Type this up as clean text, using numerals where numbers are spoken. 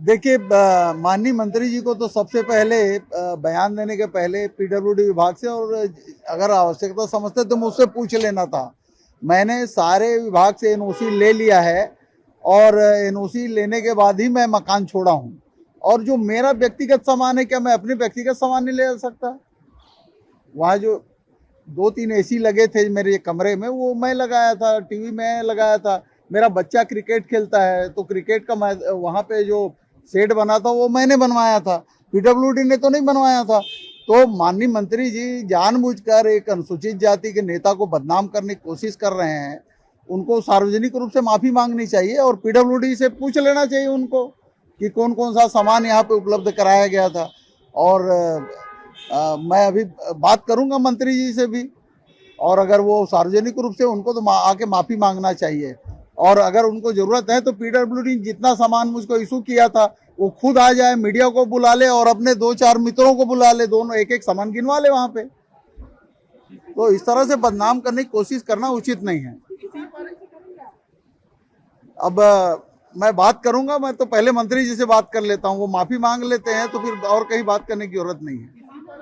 देखिए, माननीय मंत्री जी को तो सबसे पहले बयान देने के पहले पीडब्ल्यूडी विभाग से और अगर आवश्यकता समझते तो मुझसे पूछ लेना था। मैंने सारे विभाग से एनओसी ले लिया है और एनओसी लेने के बाद ही मैं मकान छोड़ा हूँ। और जो मेरा व्यक्तिगत सामान है, क्या मैं अपने व्यक्तिगत सामान नहीं ले जा सकता? वहाँ जो 2-3 एसी लगे थे मेरे कमरे में, वो मैं लगाया था, टीवी मैं लगाया था। मेरा बच्चा क्रिकेट खेलता है तो क्रिकेट का वहाँ पे जो सेट बना था वो मैंने बनवाया था, पीडब्ल्यूडी ने तो नहीं बनवाया था। तो माननीय मंत्री जी जानबूझकर एक अनुसूचित जाति के नेता को बदनाम करने की कोशिश कर रहे हैं। उनको सार्वजनिक रूप से माफी मांगनी चाहिए और पीडब्ल्यूडी से पूछ लेना चाहिए उनको कि कौन कौन सा सामान यहाँ पे उपलब्ध कराया गया था। और मैं अभी बात करूंगा मंत्री जी से भी, और अगर वो सार्वजनिक रूप से उनको तो आके माफी मांगना चाहिए। और अगर उनको जरूरत है तो पीडब्ल्यूडी जितना सामान मुझको इशू किया था वो खुद आ जाए, मीडिया को बुला ले और अपने 2-4 मित्रों को बुला ले, दोनों एक एक सामान गिनवा ले वहां पे। तो इस तरह से बदनाम करने की कोशिश करना उचित नहीं है। अब मैं बात करूंगा, मैं तो पहले मंत्री जी से बात कर लेता हूँ, वो माफी मांग लेते हैं तो फिर और कहीं बात करने की जरूरत नहीं है।